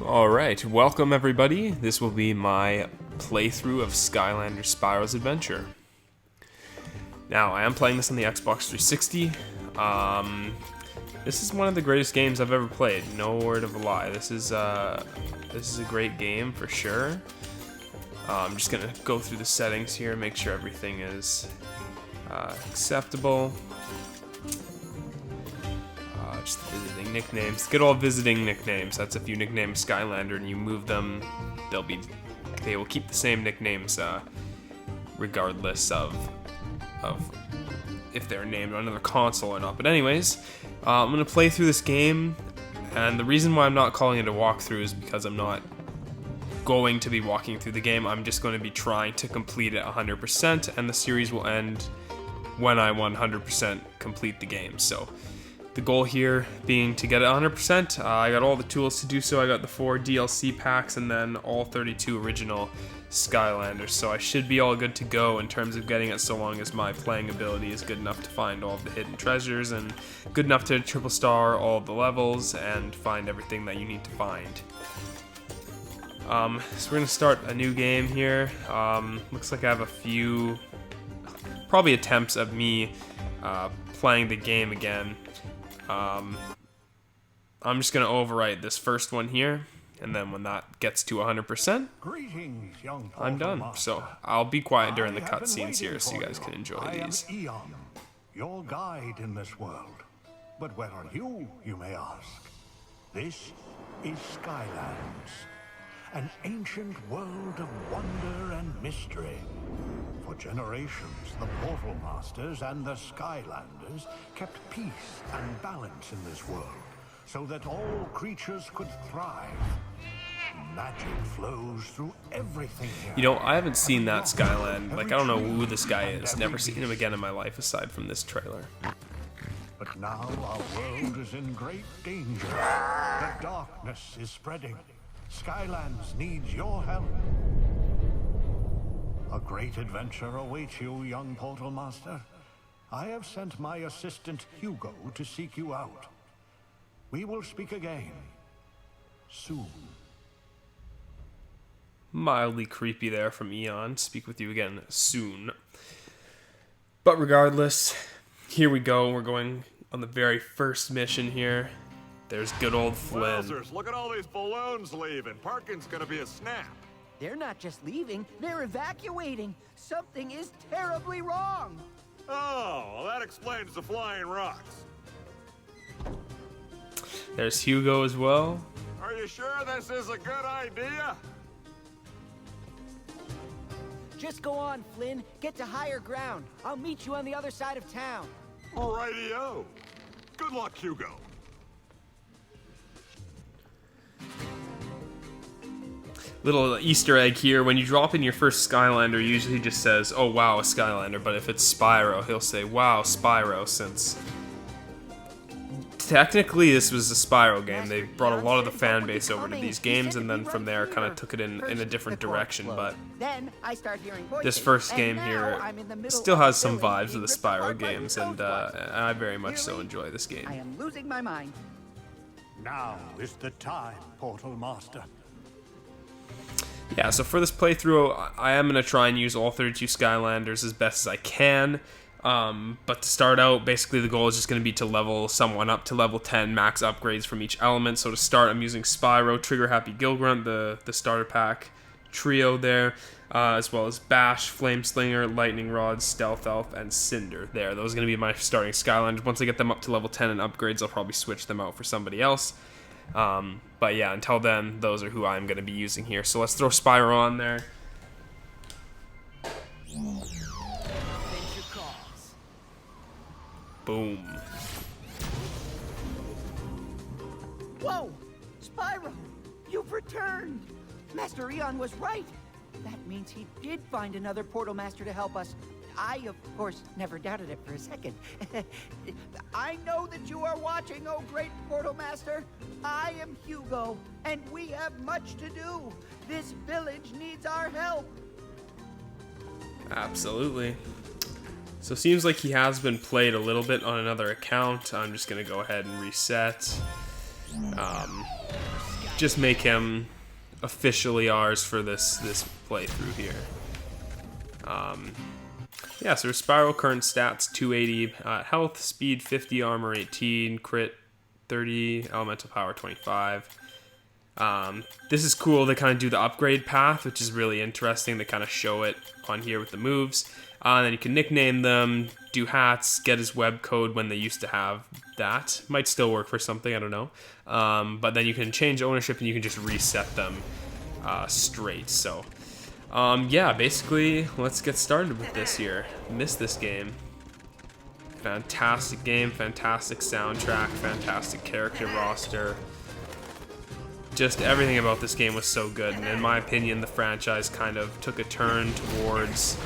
Alright, welcome everybody. This will be my playthrough of Skylanders Spyro's Adventure. Now, I am playing this on the Xbox 360. This is one of the greatest games I've ever played, no word of a lie. This is a great game for sure. I'm just gonna go through the settings here and make sure everything is acceptable. Just visiting nicknames. Good old visiting nicknames. That's if you nickname Skylander and you move them, they will keep the same nicknames regardless of if they're named on another console or not. But anyways, I'm gonna play through this game, and the reason why I'm not calling it a walkthrough is because I'm not going to be walking through the game. I'm just going to be trying to complete it 100%, and the series will end when I 100% complete the game. So the goal here being to get it 100%. I got all the tools to do so. I got the 4 DLC packs and then all 32 original Skylanders. So I should be all good to go in terms of getting it, so long as my playing ability is good enough to find all of the hidden treasures and good enough to triple star all of the levels and find everything that you need to find. So we're going to start a new game here. Looks like I have a few probably attempts of me playing the game again. I'm just going to overwrite this first one here, and then when that gets to 100%, I'm done. So I'll be quiet during the cutscenes here so you guys can enjoy these. I am Eon, your guide in this world. But where are you, you may ask? This is Skylands, an ancient world of wonder and mystery. For generations, the Portal Masters and the Skylanders kept peace and balance in this world, so that all creatures could thrive. Magic flows through everything here. You know, I haven't seen that Skyland. Like, I don't know who this guy is. Never seen him again in my life aside from this trailer. But now our world is in great danger. The darkness is spreading. Skylands needs your help. A great adventure awaits you, young Portal Master. I have sent my assistant Hugo to seek you out. We will speak again soon. Mildly creepy there from Eon. Speak with you again soon. But regardless, here we go. We're going on the very first mission here. There's good old Flynn. Wowzers, look at all these balloons leaving. Parking's gonna be a snap. They're not just leaving, they're evacuating. Something is terribly wrong. Oh, well, that explains the flying rocks. There's Hugo as well. Are you sure this is a good idea? Just go on, Flynn. Get to higher ground. I'll meet you on the other side of town. Rightio. Good luck, Hugo. Little Easter egg here. When you drop in your first Skylander, usually just says, "Oh wow, a Skylander." But if it's Spyro, he'll say, "Wow, Spyro," since technically this was a Spyro game. They brought a lot of the fan base over to these games, and then from there kind of took it in a different direction. But this first game here still has some vibes of the Spyro games, and I very much so enjoy this game. I am losing my mind. Now is the time, Portal Master. Yeah, so for this playthrough, I am going to try and use all 32 Skylanders as best as I can. But to start out, basically the goal is just going to be to level someone up to level 10, max upgrades from each element. So to start, I'm using Spyro, Trigger Happy Gilgrunt, the starter pack trio there, as well as Bash, Flame Slinger, Lightning Rod, Stealth Elf, and Cinder there. Those are going to be my starting Skylanders. Once I get them up to level 10 and upgrades, I'll probably switch them out for somebody else. But yeah, until then, those are who I'm going to be using here. So let's throw Spyro on there. Boom. Whoa! Spyro! You've returned! Master Eon was right! That means he did find another Portal Master to help us. I, of course, never doubted it for a second. I know that you are watching, oh great Portal Master. I am Hugo, and we have much to do. This village needs our help. Absolutely. So it seems like he has been played a little bit on another account. I'm just going to go ahead and reset. just make him officially ours for this playthrough here. Yeah, so Spyro current stats 280, health, speed 50, armor 18, crit 30, elemental power 25. This is cool. They kind of do the upgrade path, which is really interesting. They kind of show it on here with the moves. And then you can nickname them, do hats, get his web code when they used to have that. Might still work for something, I don't know. But then you can change ownership and you can just reset them straight. So, yeah, basically, let's get started with this here. Missed this game. Fantastic game, fantastic soundtrack, fantastic character roster. Just everything about this game was so good, and in my opinion, the franchise kind of took a turn towards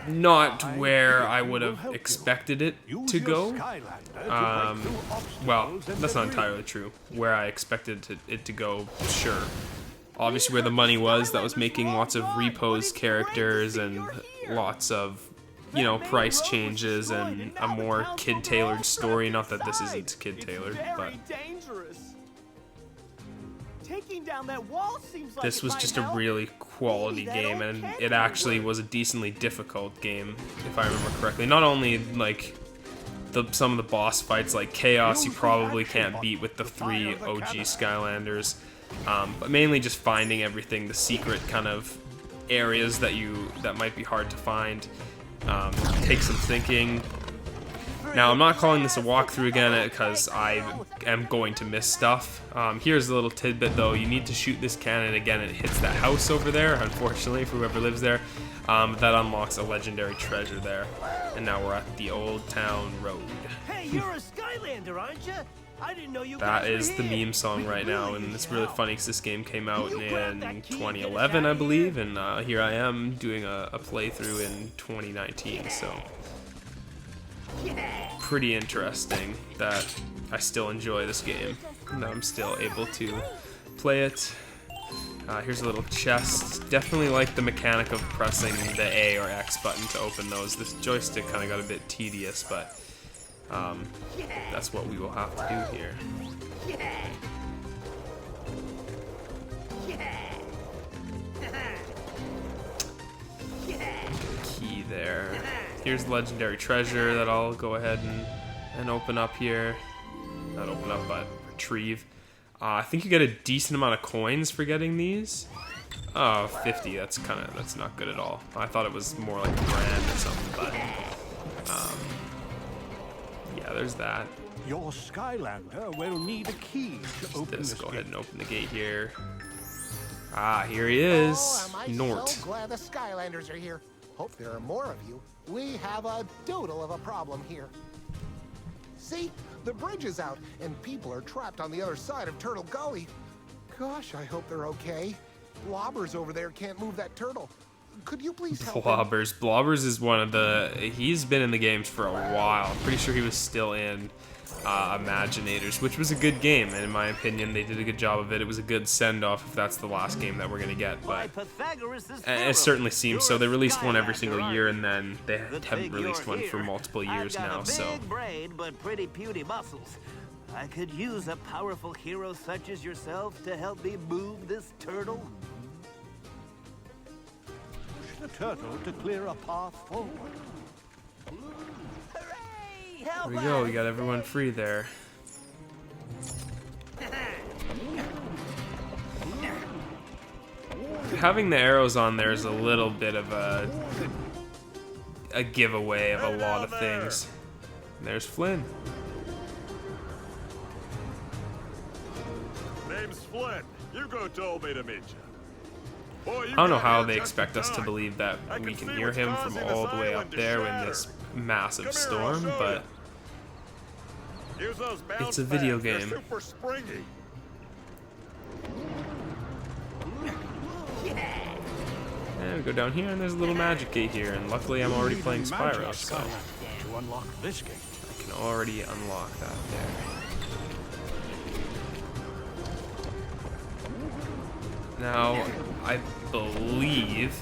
not where I would have expected it to go. Well, that's not entirely true. Where I expected it to go, sure. Obviously, where the money was, that was making lots of repos characters and lots of, you know, price changes and a more kid-tailored story. Not that this isn't kid-tailored, but this was just a really quality game, and it actually was a decently difficult game, if I remember correctly. Not only, like, some of the boss fights, like Chaos, you probably can't beat with the 3 OG Skylanders, but mainly just finding everything, the secret kind of areas that might be hard to find. Take some thinking. Now, I'm not calling this a walkthrough again because I am going to miss stuff. Here's a little tidbit though. You need to shoot this cannon again and it hits that house over there, unfortunately, for whoever lives there. That unlocks a legendary treasure there. And now we're at the Old Town Road. Hey, you're a Skylander, aren't you? I didn't know you That guys is were the here. meme song right now, and it's really funny because this game came out in 2011, I believe, and here I am doing a playthrough in 2019, so pretty interesting that I still enjoy this game, and that I'm still able to play it. Here's a little chest. Definitely like the mechanic of pressing the A or X button to open those. This joystick kind of got a bit tedious, but that's what we will have to do here. Key there. Here's legendary treasure that I'll go ahead and open up here. Not open up, but retrieve. I think you get a decent amount of coins for getting these. Oh, 50, that's not good at all. I thought it was more like a grand or something, but yeah, there's that. Your Skylander will need a key to open this Go gate. ahead and open the gate here. Ah, here he is, Oh, am I Nort. so glad the Skylanders are here. Hope there are more of you. We have a doodle of a problem here. See, the bridge is out, and people are trapped on the other side of Turtle Gully. Gosh, I hope they're okay. Blobbers over there can't move that turtle. Could you please help him? Blobbers. Blobbers is one of the... He's been in the games for a while. I'm pretty sure he was still in Imaginators, which was a good game, and in my opinion, they did a good job of it. It was a good send-off if that's the last game that we're going to get, but it certainly seems so. They released one every single year, and then they haven't released one for multiple years now, so... Big brain, but pretty puny muscles. I could use a powerful hero such as yourself to help me move this turtle. The turtle to clear a path forward. Hooray! There Help we go, we us! got everyone free there. Having the arrows on there is a little bit of a giveaway of a lot of things. There's Flynn. Name's Flynn. Hugo told me to meet you. Boy, you I don't know got how here they just expect in us to time. believe that I we can can see hear what's him from causing all this the way island up to there in shatter. this massive Come here, storm, I'll show but you. Use those bounce it's a video pads. They're game. super springy. yeah, we go down here and there's a little magic gate here, and luckily I'm already playing Spyro, so To unlock this gate. I can already unlock that there. Now, I believe,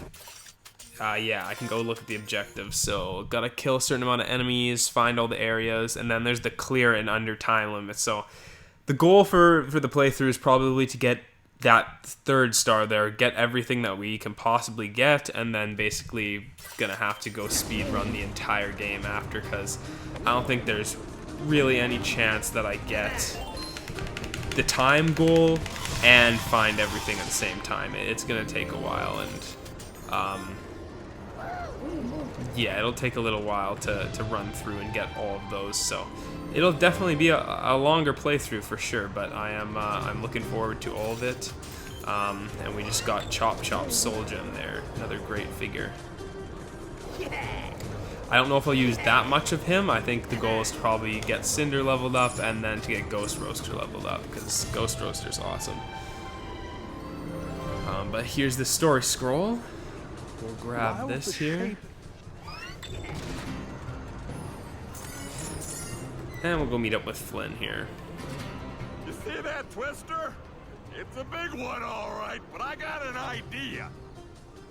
yeah, I can go look at the objectives. So, gotta kill a certain amount of enemies, find all the areas, and then there's the clear and under time limit. So, the goal for the playthrough is probably to get that 3rd star there, get everything that we can possibly get, and then basically gonna have to go speed run the entire game after, because I don't think there's really any chance that I get the time goal and find everything at the same time. It's gonna take a while, and yeah, it'll take a little while to run through and get all of those, so it'll definitely be a longer playthrough for sure, but I'm looking forward to all of it. And we just got Chop Chop Soul Gem there, another great figure. I don't know if I'll use that much of him. I think the goal is to probably get Cinder leveled up and then to get Ghost Roaster leveled up, because Ghost Roaster's awesome. But here's the story scroll. We'll grab this here. And we'll go meet up with Flynn here. You see that twister? It's a big one, all right, but I got an idea.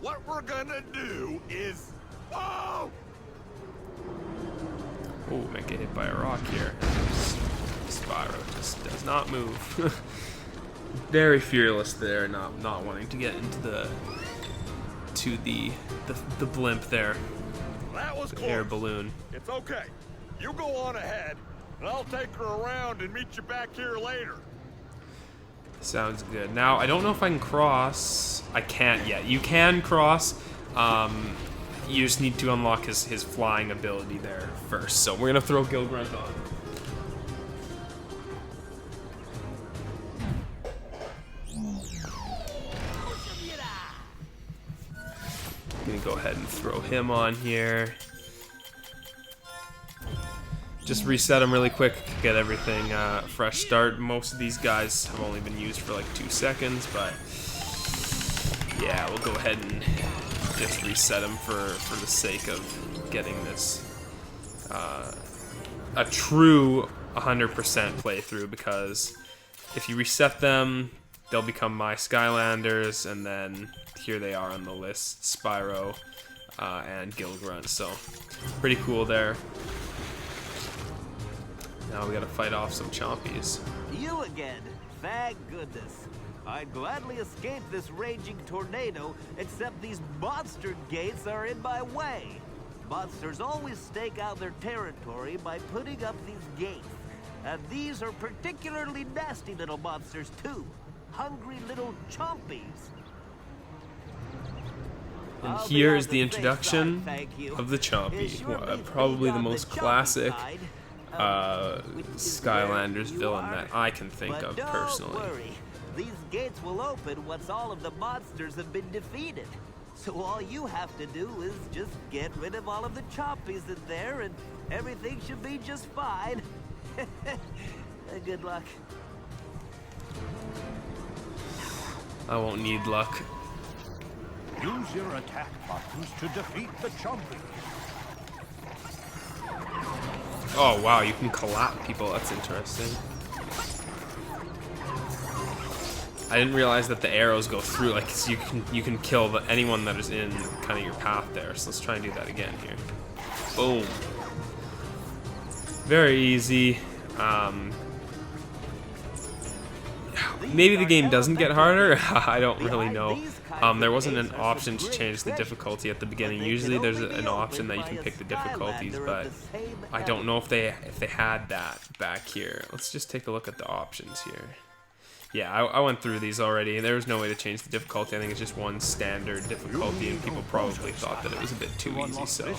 What we're gonna do is... Whoa! Oh, might get hit by a rock here. Spyro just does not move. Very fearless there, not wanting to get into the blimp there. That was The close. air balloon. It's okay. You go on ahead, and I'll take her around and meet you back here later. Sounds good. Now, I don't know if I can cross. I can't yet. You can cross. You just need to unlock his flying ability there first. So we're gonna throw Gilgrunt on. Gonna go ahead and throw him on here. Just reset them really quick, get everything fresh start. Most of these guys have only been used for like 2 seconds, but yeah, we'll go ahead and just reset them for the sake of getting this a true 100% playthrough, because if you reset them, they'll become my Skylanders, and then here they are on the list, Spyro and Gilgrunt, so pretty cool there. Now we gotta fight off some chompies. You again? Thank goodness. I'd gladly escape this raging tornado, except these monster gates are in my way. Monsters always stake out their territory by putting up these gates. And these are particularly nasty little monsters too. Hungry little chompies. And here is the introduction of the Chompy, probably the most classic Skylanders villain that I can think of personally. Don't worry. These gates will open once all of the monsters have been defeated. So all you have to do is just get rid of all of the chompies in there and everything should be just fine. Good luck. I won't need luck. Use your attack buttons to defeat the Chompy. Oh wow, you can collapse people, that's interesting. I didn't realize that the arrows go through, like, so you can kill anyone that is in kind of your path there. So let's try and do that again here. Boom. Very easy. Maybe the game doesn't get harder. I don't really know. There wasn't an option to change the difficulty at the beginning. Usually there's an option that you can pick the difficulties, but I don't know if they had that back here. Let's just take a look at the options here. Yeah, I went through these already. There was no way to change the difficulty. I think it's just one standard difficulty, and people probably thought that it was a bit too easy, so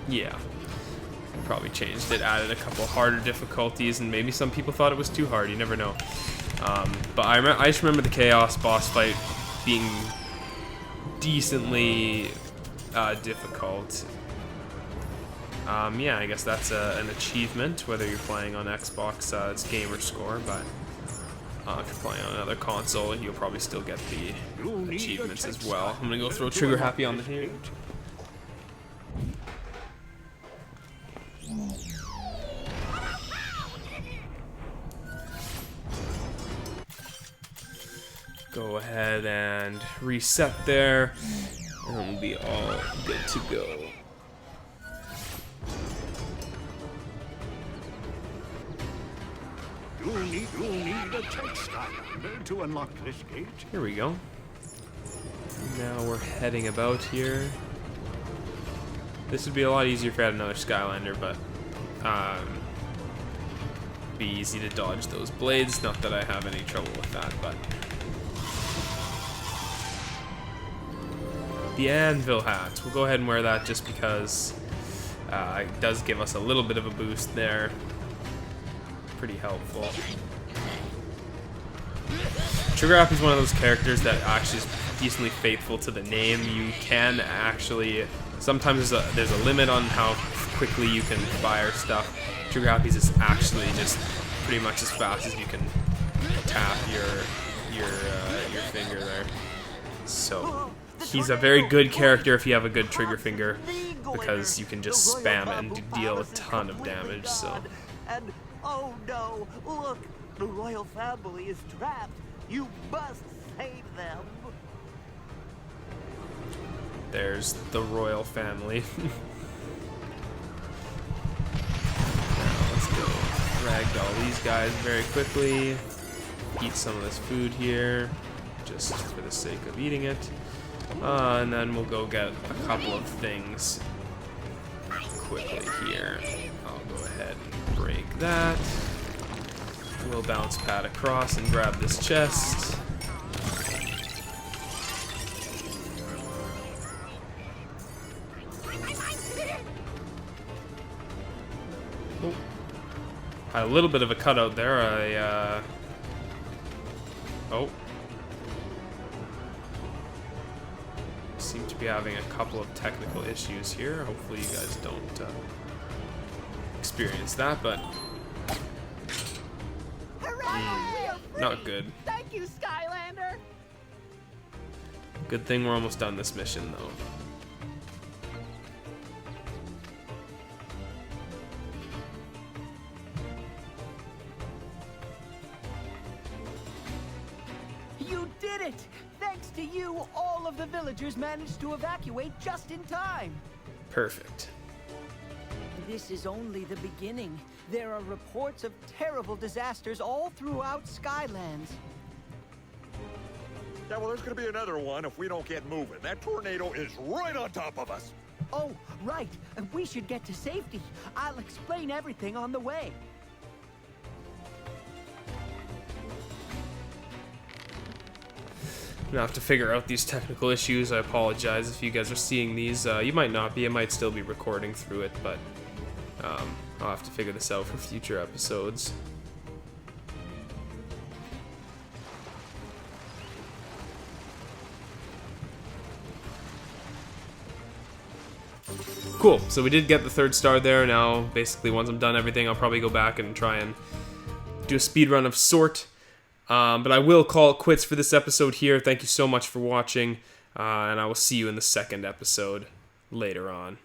yeah. Probably changed it, added a couple harder difficulties, and maybe some people thought it was too hard. You never know. But I just remember the Chaos boss fight being decently difficult. Yeah, I guess that's an achievement, whether you're playing on Xbox, it's gamer score, but if you're playing on another console, you'll probably still get the achievements as well. I'm gonna go throw Trigger Happy on the here. Go ahead and reset there, and we'll be all good to go. You'll need a tech Skylander to unlock this gate. Here we go. Now we're heading about here. This would be a lot easier if I had another Skylander, but be easy to dodge those blades. Not that I have any trouble with that, but the anvil hat. We'll go ahead and wear that just because it does give us a little bit of a boost there. Pretty helpful. Trigger Happy's one of those characters that actually is decently faithful to the name. You can actually, sometimes there's a limit on how quickly you can fire stuff. Trigger Happy's is actually just pretty much as fast as you can tap your finger there. So he's a very good character if you have a good trigger finger, because you can just spam it and deal a ton of damage. So. And oh no, look, the royal family is trapped. You must save them. There's the royal family. Now let's go ragdoll these guys very quickly. Eat some of this food here, just for the sake of eating it. And then we'll go get a couple of things quickly here. I'll go ahead and break that. We'll bounce pad across and grab this chest. Oh. Had a little bit of a cutout there. Oh. Seem to be having a couple of technical issues here. Hopefully you guys don't experience that, but not good. Thank you, Skylander. Good thing we're almost done this mission, though. You did it! Thanks to you, all of the villagers managed to evacuate just in time. Perfect. This is only the beginning. There are reports of terrible disasters all throughout Skylands. Yeah, well, there's gonna be another one if we don't get moving. That tornado is right on top of us. Oh, right. We should get to safety. I'll explain everything on the way. I'm gonna have to figure out these technical issues. I apologize if you guys are seeing these. You might not be. I might still be recording through it, but I'll have to figure this out for future episodes. Cool, so we did get the 3rd star there. Now, basically, once I'm done everything, I'll probably go back and try and do a speed run of sort. But I will call it quits for this episode here. Thank you so much for watching, and I will see you in the 2nd episode later on.